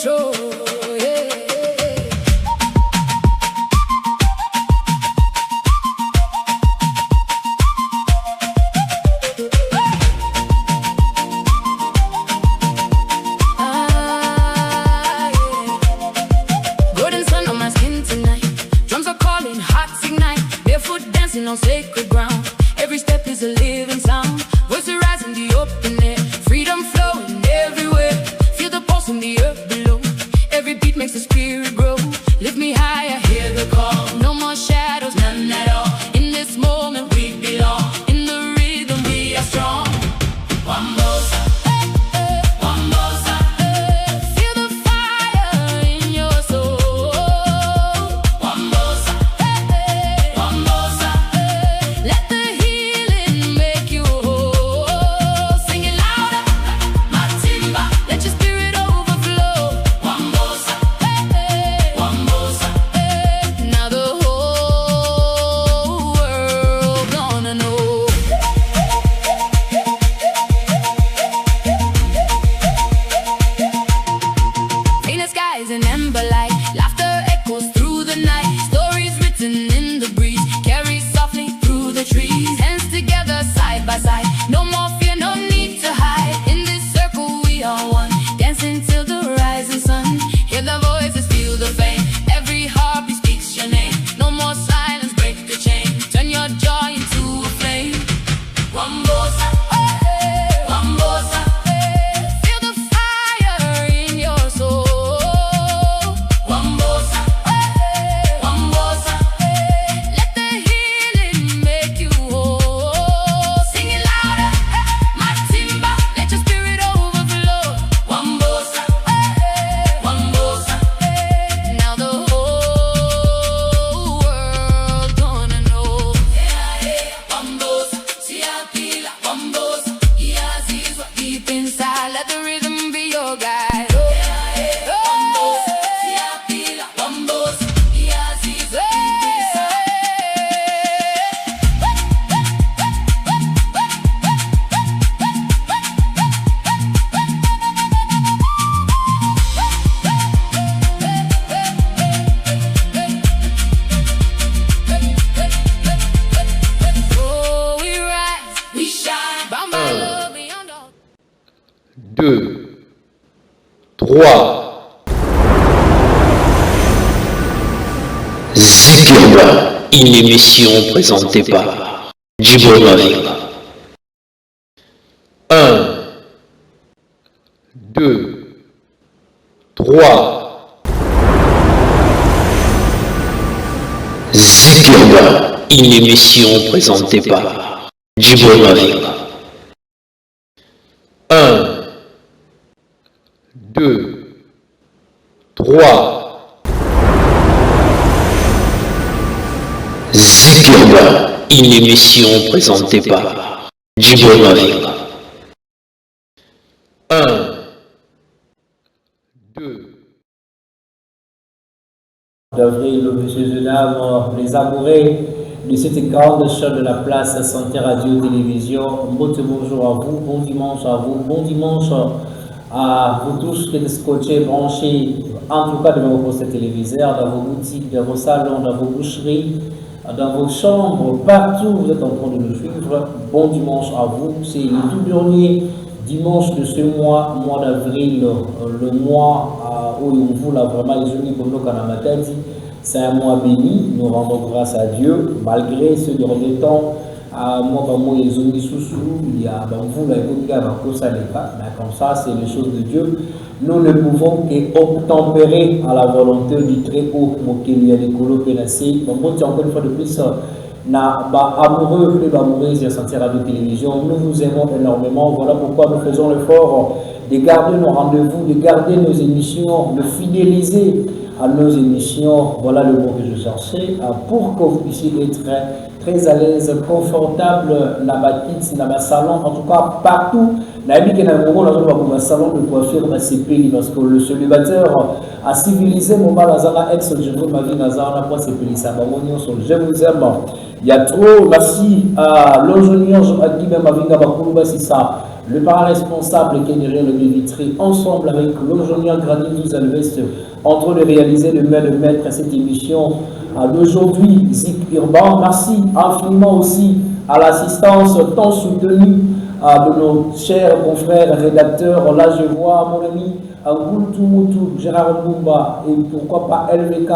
control. Yeah. On sacred ground, every step is a living sound. Voices rise in the open air, freedom flowing everywhere. Feel the pulse in the earth below. Every beat makes the spirit grow. Lift me higher, hear the call. No more shadows, none at all. In this moment we belong. In the rhythm we are strong. Wambosa, Wambosa, feel the fire in your soul. Wambosa, Wambosa. Let the healing make you whole. Sing it louder, Matimba. Let your spirit overflow. Wambosa, Wambosa. Now the whole world gonna know. Painted skies and ember light. Laughter echoes through the night. Stories written in the breeze. Carry softly through the trees. Hands together side by side. No more fear, no need to hide. In this circle we are one. Dancing till the rising sun. Hear the voices, feel the fame. Every heartbeat speaks your name. No more silence, break the chain. Turn your joy into a flame. Wambosa, Wambosa. Feel the fire in your soul. Wambosa, Wambosa. Let the healing make you whole. Sing it louder, Matimba. Let your spirit overflow. Wambosa, Wambosa. Now the whole world gonna know. Wambosa, Siapila, Wambosa, Iazizwa, deep inside. Let the rhythm be your guide. Wambosa, Siapila, Wambosa, Iazizwa, deep inside. Oh, we rise, we shine, bound by love beyond all. 2, 3. Zik Urbain, une émission présentée par Djibo Mavinga. 1, 2, 3. Zik Urbain, une émission présentée par Djibo Mavinga. 1, 2, 3. Zik Urbain, une émission présentée par Djibo Mavinga. 1, 2. D'avril, messieurs et dames, les amoureux de cette grande chaîne de la place Santé Radio Télévision. Bonjour à vous, bon dimanche à vous, bon dimanche à vous tous qui êtes scotchés, branchés, en tout cas de vos postes téléviseurs, dans vos boutiques, dans vos salons, dans vos boucheries, dans vos chambres, partout où vous êtes en train de nous suivre. Bon dimanche à vous. C'est le tout dernier dimanche de ce mois d'avril, le mois où on vous l'a vraiment les unis comme nous Kanamata dit. C'est un mois béni, nous rendons grâce à Dieu, malgré ce dernier temps. Moi, les unis sous il y a vous la mais comme ça, c'est les choses de Dieu. Nous ne pouvons qu'obtempérer à la volonté du Très-Haut, il y a des colos pénacés. Donc, encore une fois de plus, amoureux et amoureuses de Santé Radio Télévision, nous vous aimons énormément. Voilà pourquoi nous faisons l'effort de garder nos rendez-vous, de garder nos émissions, de fidéliser à nos émissions. Voilà le mot que je cherchais, pour que vous puissiez être très à l'aise, confortable, dans ma kit, dans ma salon, en tout cas partout. Dans le salon de coiffure, parce que le célibataire a civilisé mon balazana ex, je veux ma vie, Nazara, pour s'épilisser. Je vous aime. Il y a trop, merci à l'ingénieur qui m'a vu c'est ça. Le parent responsable qui est derrière le Bévitry, ensemble avec l'ingénieur Granit Zouzalvest, en train de réaliser le maître à cette émission d'aujourd'hui, Zik Urban. Merci infiniment aussi à l'assistance tant soutenue de nos chers confrères rédacteurs. Là, je vois mon ami Goultoumoutou, Gérard Boumba et pourquoi pas LVK,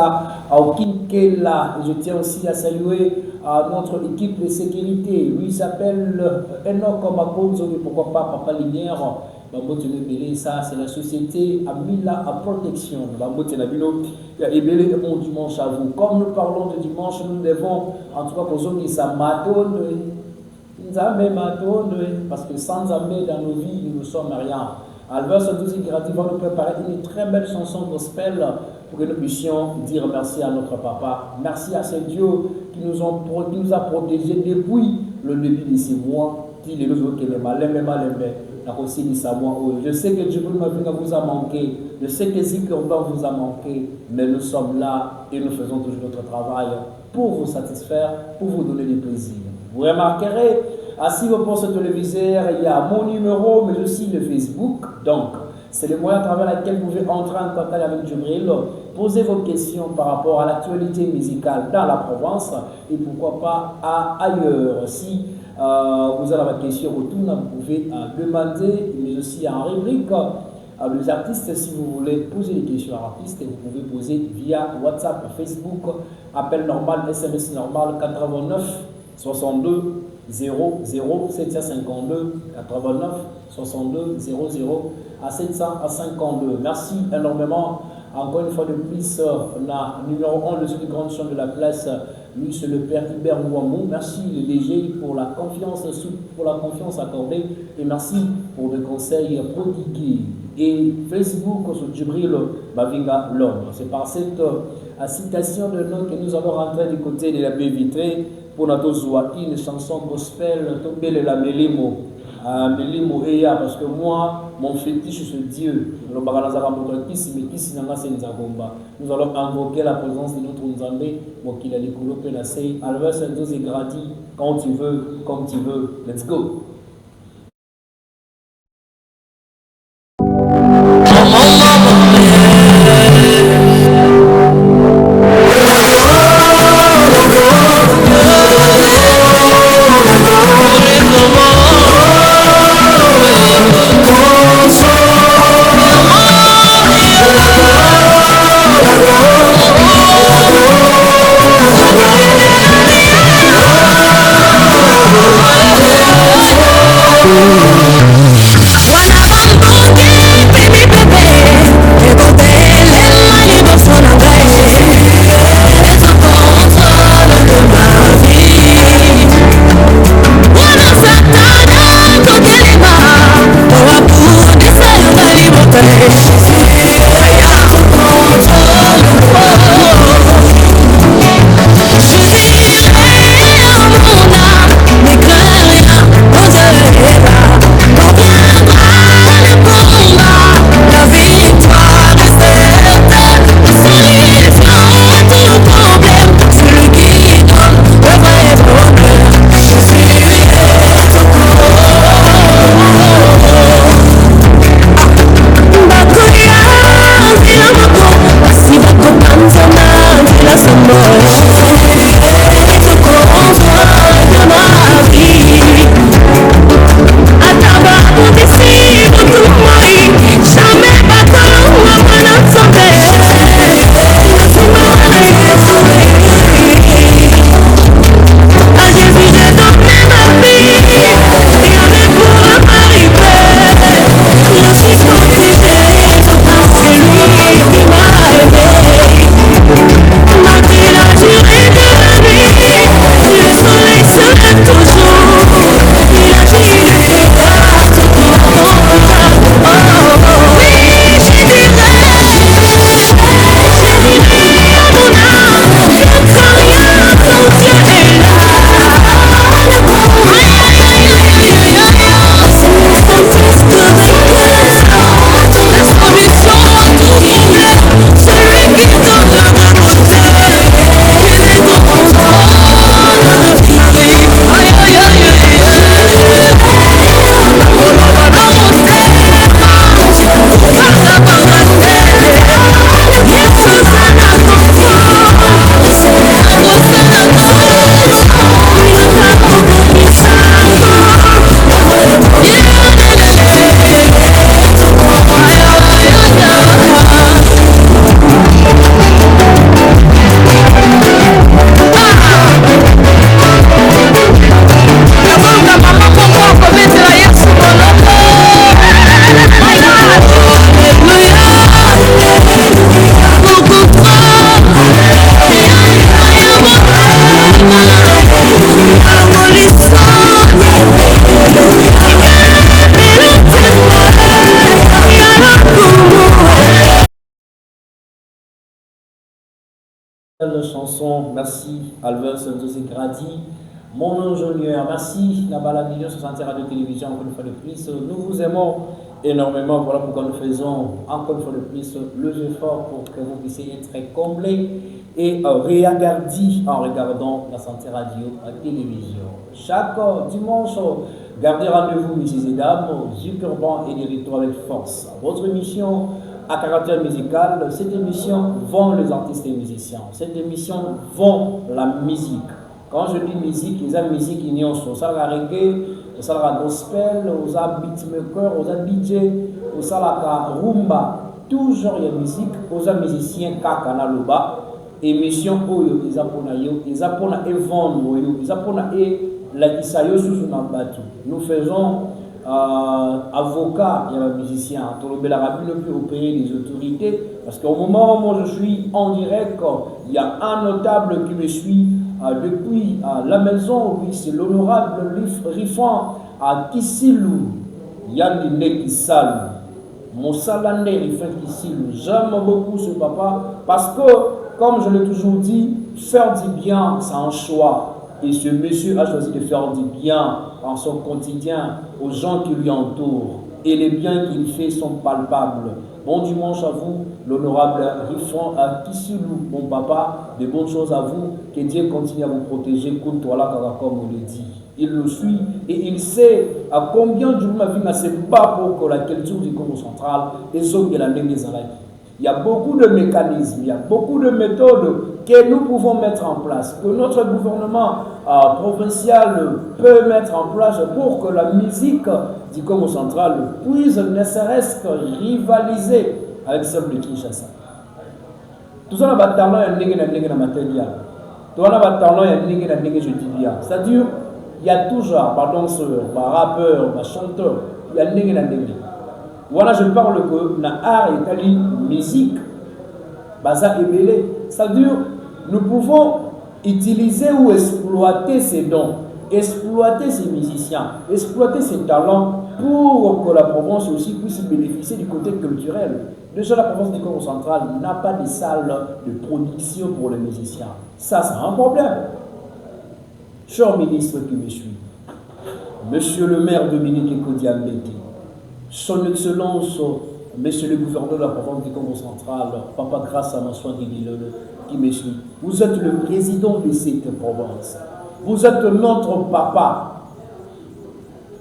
Kinkela. Je tiens aussi à saluer notre équipe de sécurité. Lui s'appelle Enoch Makonzo, et pourquoi pas Papa Linière. Ça, c'est la société Amila à protection. Et belé bon dimanche à vous. Comme nous parlons de dimanche, nous devons, en tout cas, pour ceux qui s'en parce que sans Zambé dans nos vies, nous ne sommes rien. Albert Sadouzi Grati va nous préparer une très belle chanson gospel pour que nous puissions dire merci à notre papa. Merci à ce Dieu qui nous a protégés depuis le début de ces mois. Je sais que Dieu vous a manqué, je sais que Zikurban vous a manqué, mais nous sommes là et nous faisons toujours notre travail pour vous satisfaire, pour vous donner du plaisir. Vous remarquerez, si vous pensez au téléviseur, il y a mon numéro, mais aussi le Facebook. Donc, c'est le moyen à travers lequel vous pouvez entrer en contact avec Djibril, poser vos questions par rapport à l'actualité musicale dans la province et pourquoi pas ailleurs. Si vous avez la question retour, vous pouvez demander, mais aussi en rubrique, les artistes, si vous voulez poser des questions à l'artiste, vous pouvez poser via WhatsApp, Facebook, appel normal, SMS normal 89 62 00 752 89 62 00 à 752. Merci énormément. Encore une fois de plus, on a numéro 1 de cette grande chambre de la place. Lui, c'est le père Hubert Mouamou. Merci le DG pour la confiance accordée et merci pour le conseil prodigué. Et Facebook sur Djibril Bavinga l'homme. C'est par cette citation de nom que nous allons rentrer du côté de la baie vitrée pour notre joie, une chanson gospel, Tobel la Melimo. Melimo Eya, parce que moi, mon fétiche c'est Dieu. Nous allons invoquer la présence de notre Nzambé, qu'il a développé la CEI. Albert Santos est gratuit quand tu veux, comme tu veux. Let's go! La chanson, merci Alvin Santos Gradi, mon ingénieur, merci Nabala Million sur Santé Radio Télévision, encore une fois de plus. Nous vous aimons énormément, voilà pourquoi nous faisons encore une fois de plus le effort pour que vous puissiez être comblés et regardés en regardant la Santé Radio Télévision. Chaque dimanche, gardez rendez-vous, messieurs et dames, Zik Urban et les retours avec force. Votre émission à caractère musical, cette émission vend les artistes et musiciens. Cette émission vend la musique. Quand je dis musique, les a musique, il y a la reggae, la gospel, les beatmaker, les DJ, la rumba. Toujours il y a musique, les musiciens kakana loba. Émission oyo, ils apprennent à vendre, ils apprennent à la kisayo sous batu. Nous faisons avocat, il y a un musicien, la rapide peut opérer les autorités, parce qu'au moment où moi je suis en direct, il y a un notable qui me suit depuis la maison, oui, c'est l'honorable Rifan à Kissilou, Yann Kissalou, mon salandé Rifan Kissilou. J'aime beaucoup ce papa, parce que, comme je l'ai toujours dit, faire du bien, c'est un choix. Et ce monsieur a choisi de faire du bien dans son quotidien aux gens qui lui entourent. Et les biens qu'il fait sont palpables. Bon dimanche à vous, l'honorable Rifan à Kissilou, mon papa. De bonnes choses à vous. Que Dieu continue à vous protéger comme on le dit. Il le suit et il sait à combien du monde a se bat pour que la culture du Congo central et son la des Alaki. Il y a beaucoup de mécanismes, il y a beaucoup de méthodes que nous pouvons mettre en place, que notre gouvernement provincial peut mettre en place pour que la musique du Congo central puisse ne serait-ce que rivaliser avec celle de Kinshasa. Tout ça, on a talent et un matériel. Tout ça, on a talent et un je dis bien. C'est-à-dire, il y a toujours, par danseur, par rappeur, par chanteur, il y a un voilà, je parle que dans l'art et la musique, baza ébélé. C'est-à-dire, nous pouvons utiliser ou exploiter ces dons, exploiter ces musiciens, exploiter ces talents pour que la province aussi puisse bénéficier du côté culturel. Déjà, la province du Congo central n'a pas de salle de production pour les musiciens. Ça, c'est un problème. Cher ministre qui me suit, monsieur le maire Dominique Ekodiambete, son Excellence, Monsieur le gouverneur de la province du Congo central, Papa grâce à François Guilelele, qui me suit, vous êtes le président de cette province. Vous êtes notre papa.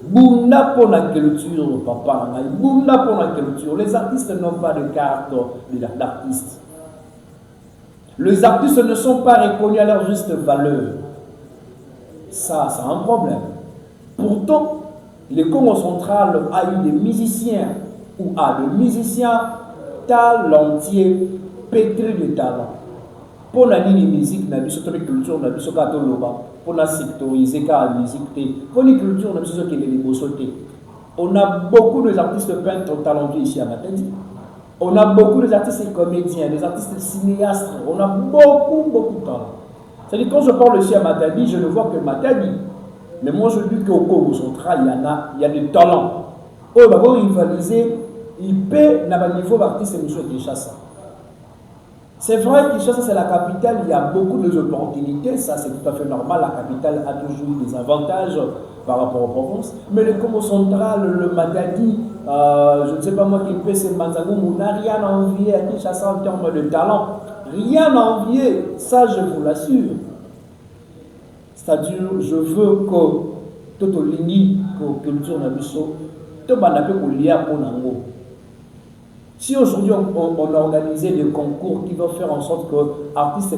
Bouna pour la culture, papa. Bouna pour la culture. Les artistes n'ont pas de carte d'artiste. Les artistes ne sont pas reconnus à leur juste valeur. Ça, c'est un problème. Pourtant, le Congo central a eu des musiciens ou a des musiciens talentueux, pétris de talent. Pour la musique, la culture, la pour la sectoriser la musique, pour la culture, on a beaucoup d'artistes peintres talentueux ici à Matadi. On a beaucoup d'artistes comédiens, des artistes cinéastes. On a beaucoup de talent. C'est-à-dire quand je parle ici à Matadi, je ne vois que Matadi. Mais moi, je dis qu'au Congo central, il y a des talents. Oh, il va rivaliser, il peut, à un niveau d'artiste et M. Kinshasa. C'est vrai que Kinshasa, c'est la capitale, il y a beaucoup d'opportunités, ça c'est tout à fait normal. La capitale a toujours eu des avantages par rapport aux provinces. Mais le Congo central, le Matadi, je ne sais pas moi qui peut, c'est Manzango, on n'a rien à envier à Kinshasa en termes de talent. Rien à envier, ça je vous l'assure. C'est-à-dire, je veux que toute ligne, que culture n'a biso, tout le monde lié à Ponango. Si aujourd'hui on a organisé des concours qui vont faire en sorte que l'artiste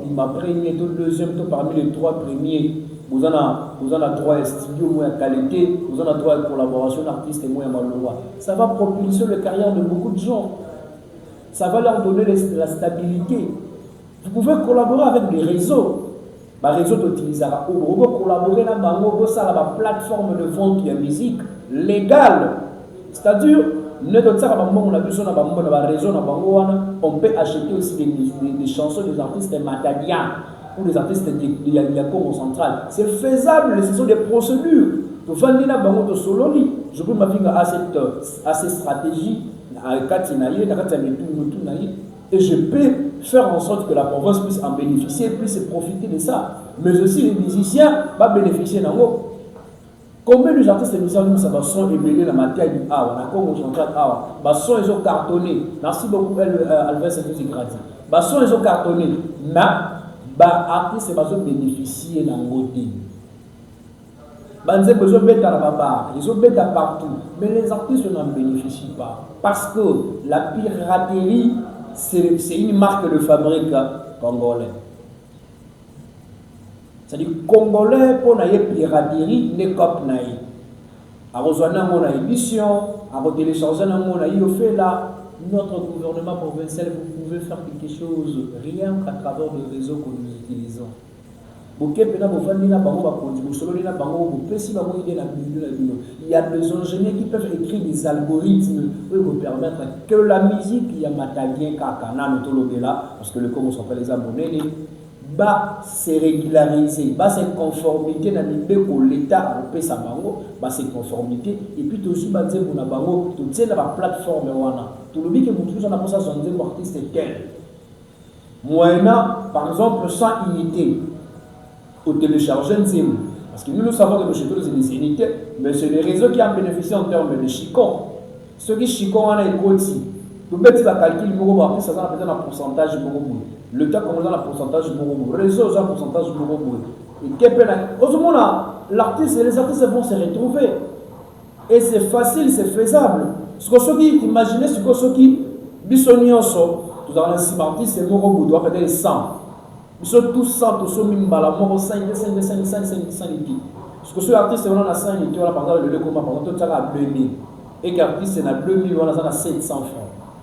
il m'a premier, tout deuxième, tout parmi les trois premiers, vous en avez trois studios, moins qualité, vous en avez trois collaborations d'artistes et moins malheureux. Ça va propulser la carrière de beaucoup de gens. Ça va leur donner la stabilité. Vous pouvez collaborer avec des réseaux. Les réseaux utilisera. Vous pouvez collaborer dans la plateforme de vente de musique légale. C'est-à-dire, on peut acheter aussi des chansons des artistes matadiens ou des artistes de Congo central. C'est faisable, ce sont des procédures. Je peux m'appuyer à cette stratégie et je peux faire en sorte que la province puisse en bénéficier, puisse profiter de ça. Mais aussi les musiciens vont bénéficier d'en. Combien de artistes musiciens sont émenés dans la matière du art, on a comme central art, son ils ont cartonné. Merci beaucoup Alves Gradi. Son ils ont cartonné, mais artistes ils ont bénéficié d'un côté. Ils ont besoin d'être dans la barre, ils ont besoin partout, mais les artistes n'en bénéficient pas parce que la piraterie c'est une marque de fabrique congolais. C'est-à-dire Congolais pour la piraterie n'est pas naïf. À rejoindre mon émission, à télécharger mon fait là, notre gouvernement provincial, vous pouvez faire quelque chose rien qu'à travers le réseau que nous utilisons. Il y a des ingénieurs qui peuvent écrire des algorithmes pour vous permettre que la musique, il y a matagien kakana parce que le Congo s'appelle les abonnés. Se régulariser, se conformité dans l'idée que l'État a fait sa bango, se conformité, et puis aussi pour la bango, tout ça dans la plateforme tout le monde que vous trouvez dans la artiste est tel. Moyennant, par exemple, 100 unités au télécharger parce que nous savons que chez nous c'est des unités, mais c'est les réseaux qui en bénéficient en termes de chicon. Ceux qui chicon en est côté. Tout le monde va calculer le ça va peut-être un pourcentage de le temps qu'on a un pourcentage de réseau, un pourcentage de et l'artiste et les artistes vont se retrouver. Et c'est facile, c'est faisable. Ce que ceux qui imaginez, ce que ceux qui bisonioso, tout dans les artistes, c'est Morobo, doit peut-être 100. Ils sont tous 100, tous sont mimbala, Moro 5, 5. Ce que ceux artistes, on a 5, on a par exemple le combat, par exemple, tout ça à 2000. Et qu'artiste, c'est à 2000, on a 700 francs.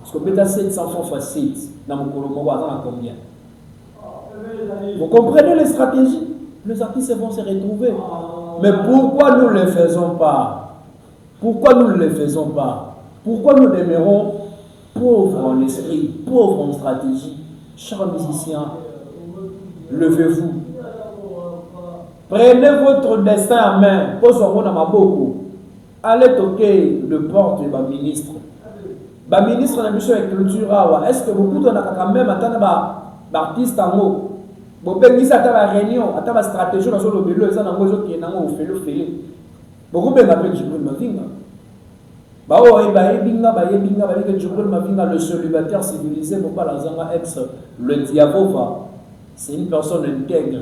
Parce que peut-être 700 francs fois 7, dans mon colomo, on a combien? Vous comprenez les stratégies? Les artistes vont se retrouver. Mais pourquoi nous ne les faisons pas? Pourquoi nous ne les faisons pas? Pourquoi nous demeurons pauvres en esprit, pauvres en stratégie? Chers musiciens, levez-vous. Prenez votre destin en main. Allez toquer le porte de ma ministre. Le ministre de la mission et culture, est-ce que beaucoup de quand même artistes en haut? Bon, ben, ils attendent la réunion, attendent la stratégie dans le bureau, ils ont qui est dans le fait. Beaucoup de gens qui ont le célibataire civilisé, le diabova, c'est une personne intègre.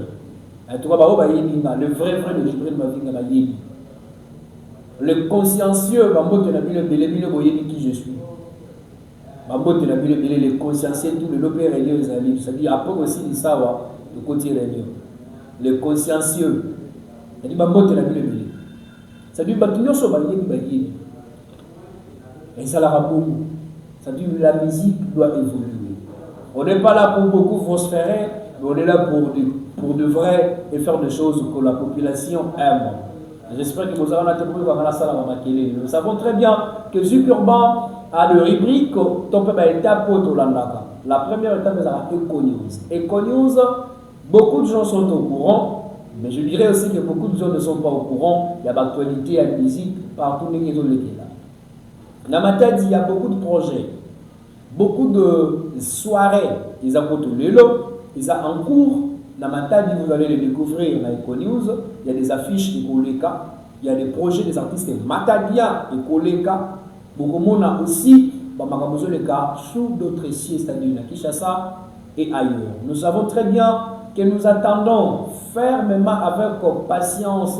Le vrai de Jibril Mavinga, le consciencieux, qui je suis. Les consciencieux, tout le lopé réunion, c'est-à-dire après aussi les savoir, le côté réunion. Les consciencieux, c'est-à-dire c'est-à-dire et ça la c'est-à-dire la musique doit évoluer. On n'est pas là pour beaucoup prospérer, mais on est là pour de vrai et faire des choses que la population aime. J'espère que vous avez entendu dans la salle. Nous savons très bien que Zuckerberg a le rubrique la première étape c'est Econews. Econews, beaucoup de gens sont au courant, mais je dirais aussi que beaucoup de gens ne sont pas au courant. Il y a l'actualité à la musique partout où les gens sont là. Dans ma tête, il y a beaucoup de projets, beaucoup de soirées. Ils ont en cours. Dans ma tête, vous allez les découvrir dans Econews. Il y a des affiches de Koleka, il y a des projets des artistes Matadia et Koleka. Beaucoup de monde a aussi sur d'autres sites, c'est-à-dire à Kinshasa et ailleurs. Nous savons très bien que nous attendons fermement avec patience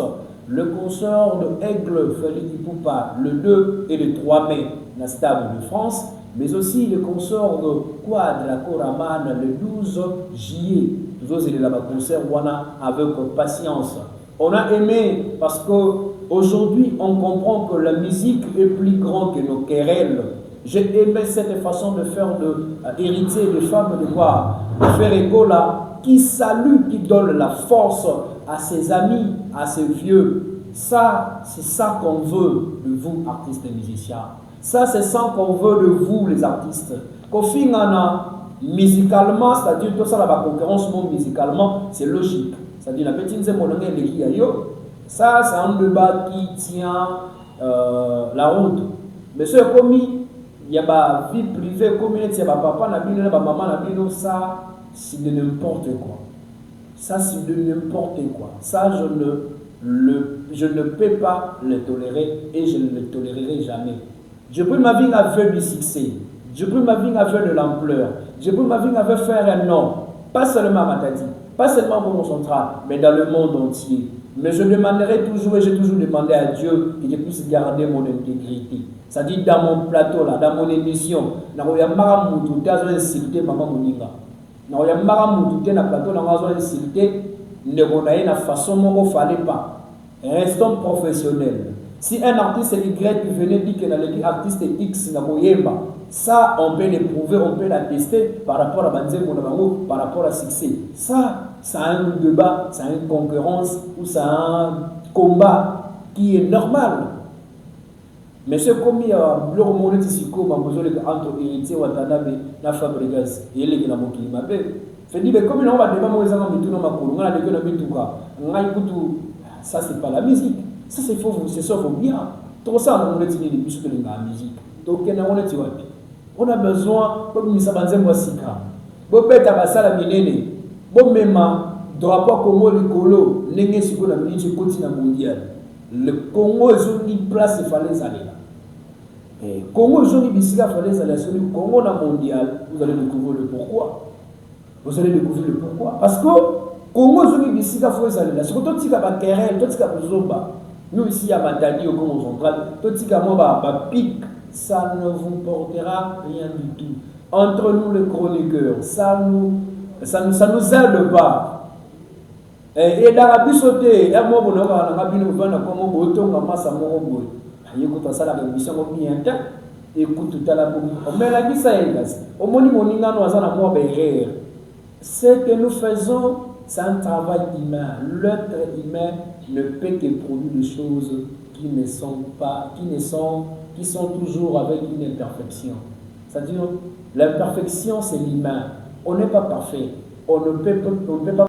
le concert de Aigle Félix Poupa le 2 et le 3 mai dans la Stade de France, mais aussi le concert de Quad la Coraman le 12 juillet. Nous avons là concert avec patience. On a aimé parce qu'aujourd'hui on comprend que la musique est plus grande que nos querelles. J'ai aimé cette façon de faire hériter des femmes de quoi faire écho là, qui salue, qui donne la force à ses amis, à ses vieux. Ça, c'est ça qu'on veut de vous, artistes et musiciens. Ça, c'est ça qu'on veut de vous, les artistes. Qu'au final, musicalement, c'est-à-dire tout ça, la concurrence musicalement, c'est logique. C'est-à-dire la petite zémonongue de Kiayo, ça, c'est un débat qui tient la route. Mais ce commis, il y a ma vie privée, communauté, il y a ma papa, il y a ma maman, ça, c'est de n'importe quoi. Ça, c'est de n'importe quoi. Ça, je ne peux pas le tolérer et je ne le tolérerai jamais. Je peux ma vie avec du succès. Je peux ma vie avec de l'ampleur. Je peux ma vie avec faire un nom. Pas seulement à Matadi, pas seulement pour mon central, mais dans le monde entier. Mais je demanderai toujours, et j'ai toujours demandé à Dieu que je puisse garder mon intégrité. C'est-à-dire dans mon plateau, là, dans mon émission, je ne vais pas insulter maman Moninga. Je ne vais pas insulter dans le plateau, je vais insulter, ne vais pas façon dont il ne fallait pas. Restons professionnels. Si un artiste Y venait dire que dans l'artiste X n'a pas ça, on peut l'éprouver, on peut l'attester par rapport à Banzé Monabango, par rapport à succès. Ça a un débat, ça a une concurrence ou ça a un combat qui est normal. Mais ce comme il y a le monde ici comme entre héritier Watanabe et Fabregas et les gens qui m'appellent. Fait dire comme on va débat moi ça on dit non ma cour, on a dit que on dit quoi. Ça c'est pas la musique. Ça c'est faux, c'est ça vaut bien. Tout ça on a dit depuis que la musique. Donc on a besoin comme nous savons dire sika. Bo beta basala minene. Bo mema drapeau Congo likolo ndenge siko na minute continent mondial. Le Congo est une place il fallait aller là. Et Congo est une bisika fallait aller sur le Congo na mondial. Vous allez découvrir le pourquoi. Vous allez découvrir le pourquoi parce que Congo est une bisika fallait aller là. Surtout tika ba querelle, tout tika zomba. Nous ici à Matadi au Congo central, tout tika mo ba pic. Ça ne vous portera rien du tout. Entre nous les chroniqueurs, ça nous aide pas. Et dans la bisoté, il y a un moment où on a vu nous vendre comme un bouton, on a massé mon bout. Écoute ça, la émission bien temps. Écoute tout à la boue. On met la vie ça est là. Au moment où on a un mois berger. Ce que nous faisons, c'est un travail humain. L'être humain ne peut que produire des choses qui sont toujours avec une imperfection. C'est-à-dire, l'imperfection, c'est l'humain. On n'est pas parfait. On ne peut pas